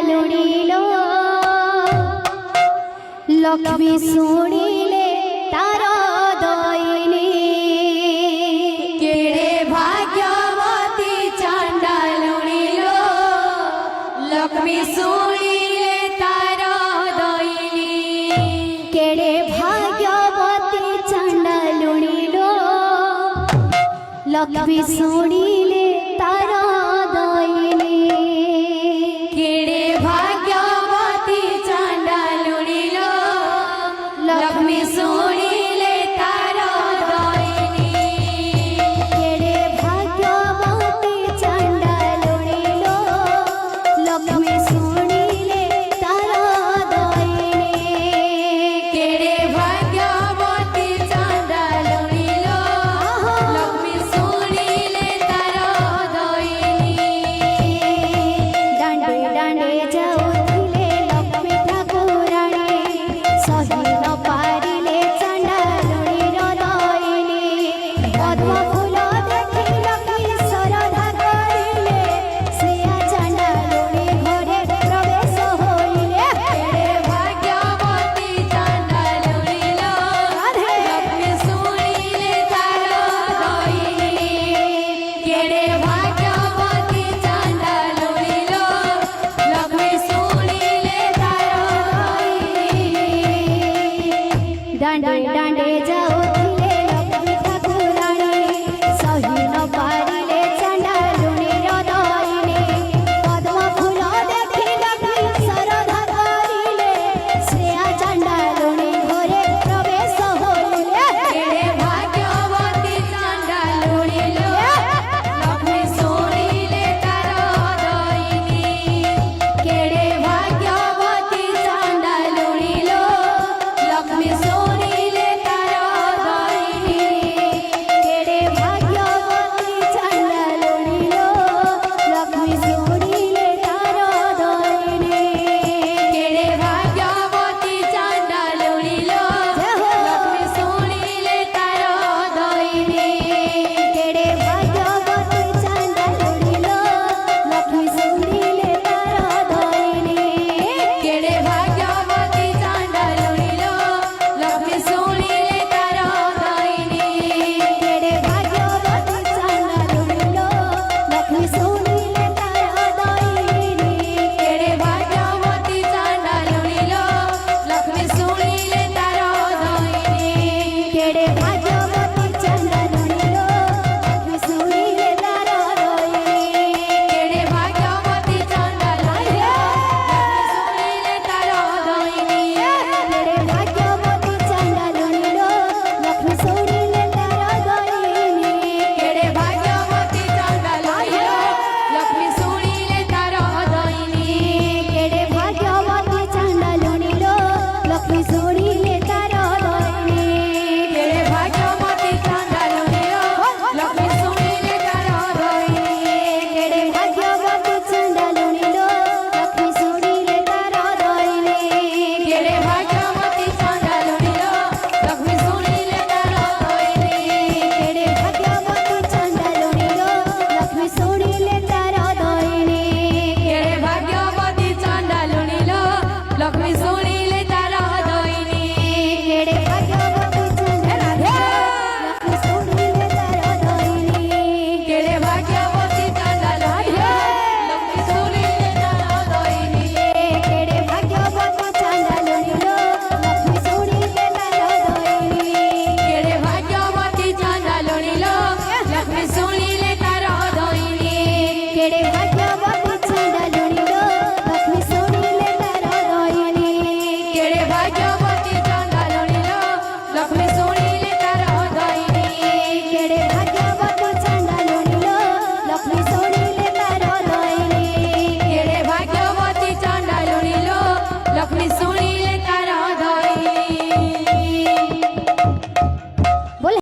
लुड़ीलो लक्ष्मी सुणीले तारो दईनी केड़े भाग्यवती चांडा लुड़ीलो लक्ष्मी सुणीले तारो दईनी केड़े भाग्यवती चांडा लुड़ीलो लक्ष्मी सुणीले तारो दईनी केड़े भाग्यवती चांडा लुड़ीलो लक्ष्मी सुणीले तारो दईनी केड़े भाग्यवती चांडा लुड़ीलो लक्ष्मी सुणीले तारो दईनी केड़े भाग्यवती चांडा लुड़ीलो लक्ष्मी सुणीले तारो दईनी डांडे डांडे जाऊथिले लक्ष्मी ठाकुराणी सही न पारिले चांडा लुड़ीर दईनी पद्म फूल देखि लक्ष्मी श्रद्धा करिले सिया चांडा लुड़ी घरे प्रवेश होइले केड़े भाग्यवती चांडा लुड़ीलो लक्ष्मी सुणीले तारो दईनी केड़े भाग्यवती चांडा लुड़ीलो लक्ष्मी सुणीले तारो दईनी डांडे डांडे जाऊथिले लक्ष्मी ठाकुराणी सही न पारिले चांडा लुड़ीर दईनी पद्म फूल देखि लक्ष्मी श्रद्धा करिले सिया चांडा लुड़ी घरे प्रवेश होइले केड़े भाग्यवती चांडा लुड़ीलो लक्ष्मी सुणीले तारो दईनी केड़े भाग्यवती चांडा लुड़ीलो लक्ष्मी सुणीले तारो दईनी केड़े भाग्यवती चांडा लुड़ीलो लक्ष्मी सुणीले तारो दईनी केड़े भाग्यवती चांडा लुड़ीलो लक्ष्मी सुणीले तारो दईनी केड़े भाग्यवती चांडा लुड़ीलो लक्ष्मी सुणीले तारो दईनी केड़े भाग्यवती चांडा लुड़ीलो लक्ष्मी सुणीले तारो दईनी केड़े भाग्यवती चांडा लुड़ीलो लक्ष्मी सुणीले तारो दईनी केड़े भाग्यवती चांडा लुड़ीलो लक्ष्मी सुणीले तारो दईनी केड़े भाग्यवती चांडा लुड़ीलो लक्ष्मी सुणीले तारो दईनी केड़े भाग्यवती चांडा लुड़ीलो लक्ष्मी सुणीले तारो दईनी केड़े भाग्यवती चांडा लुड़ीलो लक्ष्मी सुणीले तारो दईनी केड़े भाग्यवती चांडा लुड़ीलो लक्ष्मी सुणीले तारो दईनी केड़े भाग्यवती चांडा लुड़ीलो लक्ष्मी सुणीले तारो दईनी केड़े भाग्यवती चांडा लुड़ीलो लक्ष्मी सुणीले तारो दईनी केड़े भाग्यवती चांडा लुड़ीलो लक्ष्मी सुणीले तारो दईनी केड़े भाग्यवती चांडा लुड़ीलो लक्ष्मी सुणीले तारो दईनी केड़े भाग्यवती चांडा लुड़ीलो लक्ष्मी सुणीले तारो दईनी केड़े भाग्यवती चांडा लुड़ीलो लक्ष्मी सुणीले तारो दईनी केड़े भाग्यवती चांडा लक्ष्मी सुणीले तारो दईनी केड़े भाग्यवती चांडा लुड़ीलो लक्ष्मी सुणीले तारो दईनी केड़े भाग्यवती चांडा लुड़ीलो लक्ष्मी सुणीले तारो दईनी केड़े भाग्यवती चांडा लुड़ीलो लक्ष्मी सुणीले तारो दईनी केड़े भाग्यवती चांडा लुड़ीलो लक्ष्मी सुणीले तारो दईनी केड़े भाग्यवती